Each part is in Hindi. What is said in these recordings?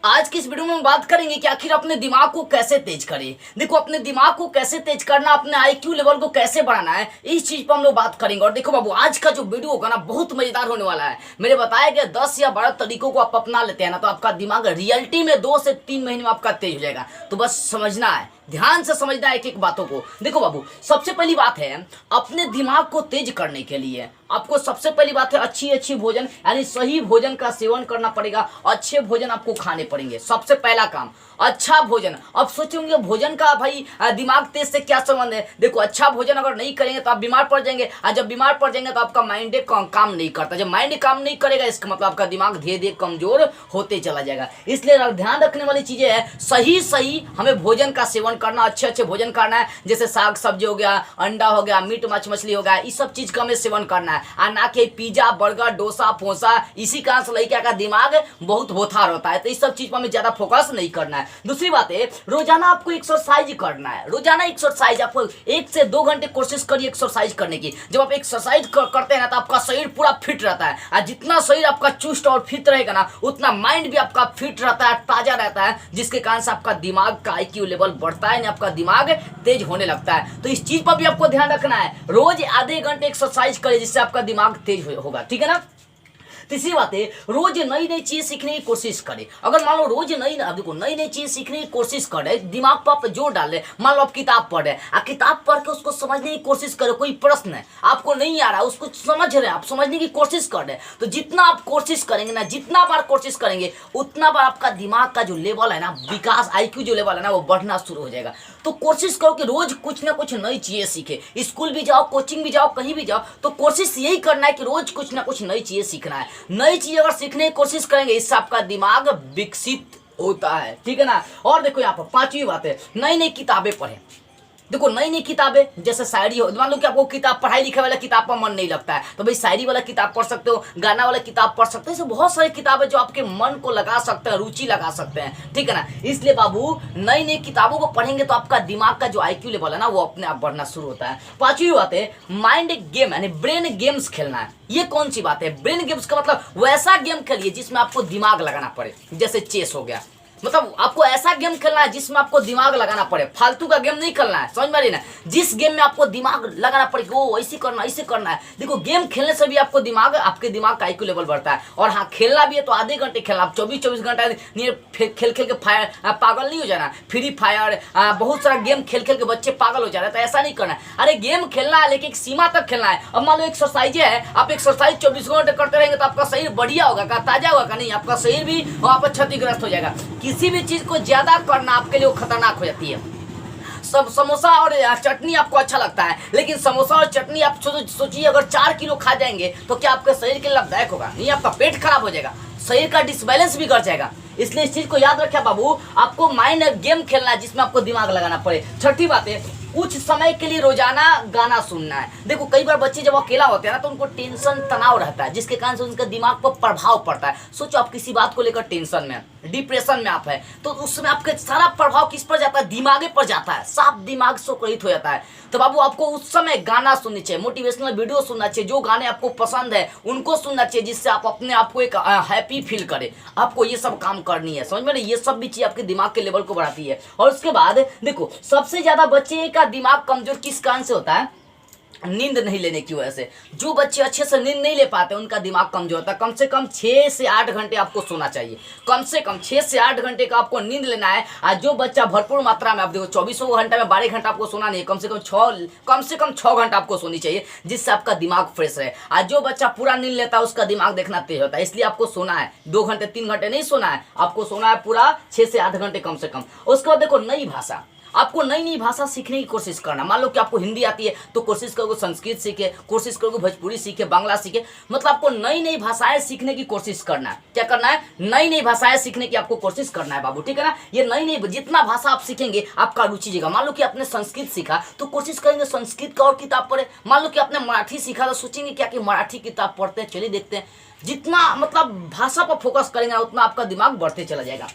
आज की इस वीडियो में हम बात करेंगे कि आखिर अपने दिमाग को कैसे तेज करें। देखो, अपने दिमाग को कैसे तेज करना, अपने आईक्यू लेवल को कैसे बढ़ाना है, इस चीज पर हम लोग बात करेंगे। और देखो बाबू, आज का जो वीडियो होगा ना, बहुत मजेदार होने वाला है। मेरे बताए गए 10 या 12 तरीकों को आप अपना लेते हैं ना, तो आपका दिमाग रियलिटी में 2 से 3 महीने में आपका तेज हो जाएगा। तो बस समझना है, ध्यान से समझना है एक एक बातों को। देखो बाबू, सबसे पहली बात है, अपने दिमाग को तेज करने के लिए आपको सबसे पहली बात है अच्छी भोजन, यानी सही भोजन का सेवन करना पड़ेगा। अच्छे भोजन आपको खाने पड़ेंगे। सबसे पहला काम अच्छा भोजन। अब सोचेंगे भोजन का भाई दिमाग तेज से क्या संबंध है। देखो, अच्छा भोजन अगर नहीं करेंगे तो आप बीमार पड़ जाएंगे, और जब बीमार पड़ जाएंगे तो आपका माइंड काम नहीं करता। जब माइंड काम नहीं करेगा, इसका मतलब आपका दिमाग धीरे धीरे कमजोर होते चला जाएगा। इसलिए ध्यान रखने वाली चीजें है, सही हमें भोजन का सेवन करना, अच्छे भोजन करना है। जैसे साग सब्जी हो गया, अंडा हो गया, मीट मछली हो गया, इस सब चीज का हमें सेवन करना है। और ना कि पिज्जा बर्गर डोसा फोसा, इसी कारण से लड़का का दिमाग बहुत बोथार होता है। तो इस सब चीज पर हमें ज्यादा फोकस नहीं करना है। दूसरी बात है, रोजाना आपको एक्सरसाइज करना है। रोजाना एक्सरसाइज आपको 1 से 2 घंटे कोशिश करिए एक्सरसाइज करने की। जब आप एक्सरसाइज करते हैं ना, तो आपका शरीर पूरा फिट रहता है। और जितना शरीर आपका चुस्त और फिट रहेगा ना, उतना माइंड भी आपका फिट रहता है, ताजा रहता है, जिसके कारण से आपका दिमाग का आईक्यू लेवल बढ़ता है, आपका दिमाग तेज होने लगता है। तो इस चीज पर भी आपको ध्यान रखना है। रोज आधे घंटे एक्सरसाइज करें, जिससे आपका दिमाग तेज होगा। ठीक है ना। तीसरी बात है, रोज नई चीज सीखने की कोशिश करें। अगर मान लो रोज नई चीज सीखने की कोशिश करें, दिमाग पर आप जोर डालें। मान लो आप किताब पढ़ रहे हैं, किताब पढ़ के उसको समझने की कोशिश करें। कोई प्रश्न है आपको नहीं आ रहा, उसको समझ रहे हैं आप, समझने की कोशिश कर रहे हैं। तो जितना आप कोशिश करेंगे ना, जितना बार कोशिश करेंगे, उतना बार आपका दिमाग का जो लेवल है ना, विकास आईक्यू जो लेवल है ना, वो बढ़ना शुरू हो जाएगा। तो कोशिश करो कि रोज कुछ ना कुछ नई चीजें सीखे। स्कूल भी जाओ, कोचिंग भी जाओ, कहीं भी जाओ, तो कोशिश यही करना है कि रोज कुछ ना कुछ नई चीजें सीखना है। नई चीज अगर सीखने की कोशिश करेंगे, इससे आपका दिमाग विकसित होता है। ठीक है ना। और देखो, यहाँ पर 5वीं बात है, नई किताबें पढ़ें। देखो, नई किताबें, जैसे शायरी हो, मान लो कि आपको किताब पढ़ाई लिखाई वाला किताब पर मन नहीं लगता है, तो भाई शायरी वाला किताब पढ़ सकते हो, गाना वाला किताब पढ़ सकते हो। ऐसे बहुत सारी किताबें जो आपके मन को लगा सकते हैं, रुचि लगा सकते हैं। ठीक है ना। इसलिए बाबू, नई किताबों को पढ़ेंगे तो आपका दिमाग का जो आईक्यू लेवल है ना, वो अपने आप बढ़ना शुरू होता है। 5वीं बात है, माइंड गेम यानी ब्रेन गेम्स खेलना है। ये कौन सी बात है? ब्रेन गेम्स का मतलब वैसा गेम खेलिए जिसमें आपको दिमाग लगाना पड़े। जैसे चेस हो गया, मतलब आपको ऐसा गेम खेलना है जिसमें आपको दिमाग लगाना पड़े। फालतू का गेम नहीं खेलना है, समझ में आ रही ना। जिस गेम में आपको दिमाग लगाना पड़े, वो ऐसे करना है। देखो, गेम खेलने से भी आपको आपके दिमाग का आईक्यू लेवल बढ़ता है। और हाँ, खेलना भी है तो आधे घंटे खेलना। आप 24 घंटा खेल के पागल नहीं हो जाना। फ्री फायर, बहुत सारा गेम खेल के बच्चे पागल हो जा रहे हैं, तो ऐसा नहीं करना है। अरे गेम खेलना है, लेकिन एक सीमा तक खेलना है। अब मान लो एक्सरसाइज है, आप एक्सरसाइज 24 घंटे करते रहेंगे तो आपका शरीर बढ़िया होगा, ताजा होगा का नहीं, आपका शरीर भी वहां पर क्षतिग्रस्त हो जाएगा। किसी भी चीज को ज्यादा करना आपके लिए वो खतरनाक हो जाती है। सब समोसा और चटनी आपको अच्छा लगता है, लेकिन समोसा और चटनी आप सोचिए अगर 4 किलो खा जाएंगे तो क्या आपके शरीर के लिए लाभदायक होगा? नहीं, आपका पेट खराब हो जाएगा, शरीर का डिसबैलेंस भी कर जाएगा। इसलिए इस चीज को याद रखिए बाबू, आपको माइंड गेम खेलना है जिसमें आपको दिमाग लगाना पड़े। 6ठी बात है, कुछ समय के लिए रोजाना गाना सुनना है। देखो, कई बार बच्चे जब अकेला होते हैं ना, तो उनको टेंशन तनाव रहता है, जिसके कारण से उनके दिमाग पर प्रभाव पड़ता है। सोचो, आप किसी बात को लेकर टेंशन में, डिप्रेशन में आप है, तो उस समय आपके सारा प्रभाव किस पर जाता है? दिमागे पर जाता है। साफ दिमाग शोकरहित हो जाता है। तो बाबू, आपको उस समय गाना सुननी चाहिए, मोटिवेशनल वीडियो सुनना चाहिए। जो गाने आपको पसंद है उनको सुनना चाहिए, जिससे आप अपने आप को एक हैप्पी फील करें। आपको ये सब काम करनी है, समझ में? ये सब भी चीज आपके दिमाग के लेवल को बढ़ाती है। और उसके बाद देखो, सबसे ज्यादा बच्चे का दिमाग कमजोर किस कारण से होता है? नींद नहीं लेने की वजह से। जो बच्चे अच्छे से नींद नहीं ले पाते, उनका दिमाग कमजोर होता है। कम से कम 6 से 8 घंटे आपको सोना चाहिए। कम से कम 6 से 8 घंटे का आपको नींद लेना है। आज जो बच्चा भरपूर मात्रा में, आप देखो 24 घंटा में 12 घंटा आपको सोना नहीं है, कम से कम 6 घंटा आपको सोनी चाहिए, जिससे आपका दिमाग फ्रेश रहे। आज जो बच्चा पूरा नींद लेता है, उसका दिमाग देखना तेज होता है। इसलिए आपको सोना है 2 घंटे 3 घंटे नहीं सोना है, आपको सोना है पूरा 6 से 8 घंटे कम से कम। उसके बाद देखो, नई भाषा, आपको नई भाषा सीखने की कोशिश करना। मान लो कि आपको हिंदी आती है, तो कोशिश करोगे संस्कृत सीखे, कोशिश करोगे भोजपुरी सीखे, बांग्ला सीखे। मतलब आपको नई भाषाएं सीखने की कोशिश करना है। क्या करना है? नई भाषाएं सीखने की आपको कोशिश करना है बाबू। ठीक है ना। ये नई जितना भाषा आप सीखेंगे, आपका रुचि जगह। मान लो कि आपने संस्कृत सीखा, तो कोशिश करेंगे संस्कृत का और किताब पढ़े। मान लो कि आपने मराठी सीखा, तो सोचेंगे क्या कि मराठी किताब पढ़ते हैं, चलिए देखते हैं। जितना मतलब भाषा पर फोकस करेंगे, उतना आपका दिमाग बढ़ते चला जाएगा।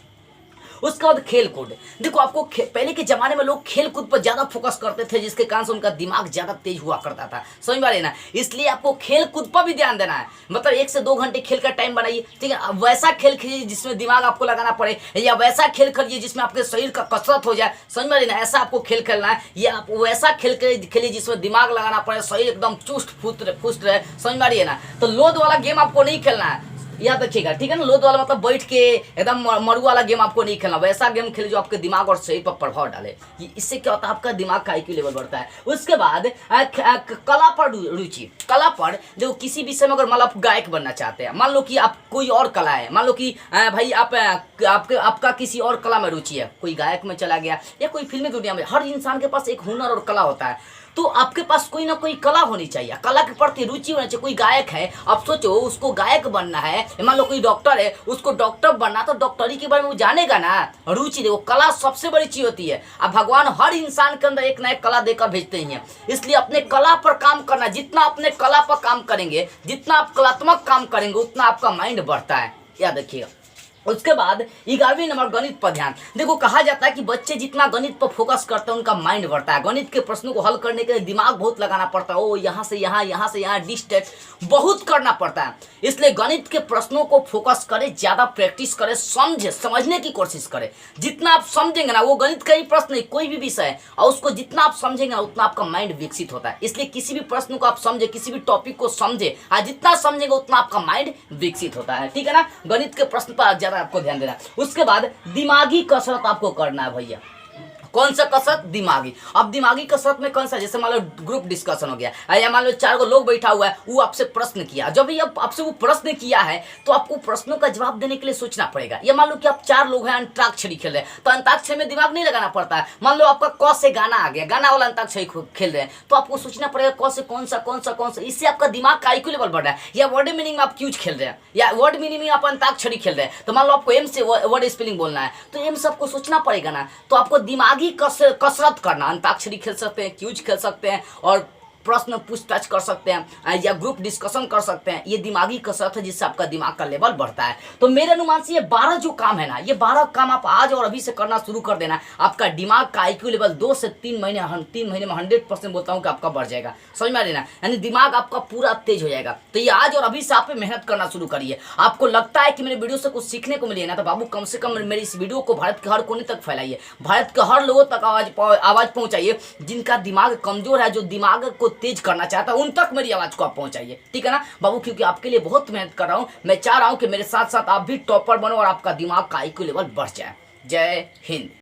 उसके बाद खेल कूद। देखो आपको पहले के जमाने में लोग खेल कूद पर ज्यादा फोकस करते थे, जिसके कारण से उनका दिमाग ज्यादा तेज हुआ करता था, समझ में आ रही है ना। इसलिए आपको खेल कूद पर भी ध्यान देना है, मतलब 1 से 2 घंटे खेल का टाइम बनाइए, ठीक है। वैसा खेल खेलिए जिसमें दिमाग आपको लगाना पड़े, या वैसा खेल खेलिए जिसमें आपके शरीर का कसरत हो जाए, समझ में आ रही है ना। ऐसा आपको खेल खेलना है, या आप वैसा खेल खेलिए जिसमें दिमाग लगाना पड़े, शरीर एकदम चुस्त फुस्त रहे, समझ में आ रही है ना। तो लोड वाला गेम आपको नहीं खेलना है, याद रखिएगा, ठीक है ना। लोड वाला मतलब बैठ के एकदम मरु वाला गेम आपको नहीं खेलना, वैसा गेम खेले जो आपके दिमाग और शरीर पर प्रभाव डाले। इससे क्या होता है, आपका दिमाग का आईक्यू लेवल बढ़ता है। उसके बाद कला पर रुचि। कला पर जो किसी विषय में, अगर मान लो आप गायक बनना चाहते हैं, मान लो कि आप कोई और कला है, मान लो कि भाई आपका किसी और कला में रुचि है, कोई गायक में चला गया या कोई फिल्मी दुनिया में। हर इंसान के पास एक हुनर और कला होता है, तो आपके पास कोई ना कोई कला होनी चाहिए, कला के प्रति रुचि होनी चाहिए। कोई गायक है, आप सोचो उसको गायक बनना है, मान लो कोई डॉक्टर है, उसको डॉक्टर बनना, तो डॉक्टरी के बारे में वो जानेगा ना। रुचि देखो, कला सबसे बड़ी चीज होती है। अब भगवान हर इंसान के अंदर एक ना एक कला देकर भेजते ही हैं, इसलिए अपने कला पर काम करना। जितना अपने कला पर काम करेंगे, जितना आप कलात्मक काम करेंगे, उतना आपका माइंड बढ़ता है, याद रखिएगा। उसके बाद 11वीं नंबर गणित पर ध्यान। देखो कहा जाता है कि बच्चे जितना गणित पर फोकस करते हैं उनका माइंड बढ़ता है। गणित के प्रश्नों को हल करने के लिए दिमाग बहुत लगाना पड़ता है, ओ यहाँ से यहाँ, यहाँ से यहाँ, डिस्टेंस बहुत करना पड़ता है। इसलिए गणित के प्रश्नों को फोकस करें, ज्यादा प्रैक्टिस करें, समझने की कोशिश करें। जितना आप समझेंगे ना, वो गणित का ही प्रश्न नहीं, कोई भी विषय है, और उसको जितना आप समझेंगे ना, उतना आपका माइंड विकसित होता है। इसलिए किसी भी प्रश्न को आप समझे, किसी भी टॉपिक को समझे, जितना समझेंगे उतना आपका माइंड विकसित होता है, ठीक है ना। गणित के प्रश्न पर आपको ध्यान देना। उसके बाद दिमागी कसरत आपको करना है भैया। कौन सा कसरत? दिमागी। अब दिमागी कसरत में कौन सा, जैसे मान लो ग्रुप डिस्कशन हो गया, या मान लो 4 लोग बैठा हुआ है, वो आपसे प्रश्न किया। जब ये आपसे वो प्रश्न किया है, तो आपको प्रश्नों का जवाब देने के लिए सोचना पड़ेगा। या मान लो कि आप 4 लोग हैं, अंताक्षरी खेल रहे हैं, तो अंताक्षरी में दिमाग नहीं लगाना पड़ता है। मान लो आपका क से गाना आ गया, गाना वाला अंताक्षरी खेल रहे हैं, तो आपको सोचना पड़ेगा क से कौन सा। इससे आपका दिमाग का आईक्यू लेवल बढ़ रहा है। या वर्ड मीनिंग में आप क्यूज खेल रहे हैं, या वर्ड मीनिंग में आप अंताक्षरी खेल रहे हैं, तो मान लो आपको एम से वर्ड स्पेलिंग बोलना है, तो एम से आपको सोचना पड़ेगा ना। तो आपको दिमागी कसरत करना, अंताक्षरी खेल सकते हैं, क्यूज खेल सकते हैं, और प्रश्न पूछताछ कर सकते हैं, या ग्रुप डिस्कशन कर सकते हैं। ये दिमागी कसरत है, जिससे आपका दिमाग का लेवल बढ़ता है। तो मेरे अनुमान से ये 12 जो काम है ना, ये 12 काम आप आज और अभी से करना शुरू कर देना, आपका दिमाग का आईक्यू लेवल 2 से 3 महीने में 100% बोलता हूँ कि आपका बढ़ जाएगा, समझ में आ रही ना। यानी दिमाग आपका पूरा तेज हो जाएगा। तो ये आज और अभी से आप मेहनत करना शुरू करिए। आपको लगता है कि मेरे वीडियो से कुछ सीखने को मिले ना, तो बाबू कम से कम मेरी इस वीडियो को भारत के हर कोने तक फैलाइए, भारत के हर लोगों तक आवाज पहुंचाइए। जिनका दिमाग कमजोर है, जो दिमाग को तेज करना चाहता है, उन तक मेरी आवाज को आप पहुंचाइए, ठीक है ना बाबू। क्योंकि आपके लिए बहुत मेहनत कर रहा हूं, मैं चाह रहा हूं कि मेरे साथ साथ आप भी टॉपर बनो और आपका दिमाग का आईक्यू लेवल बढ़ जाए। जय हिंद।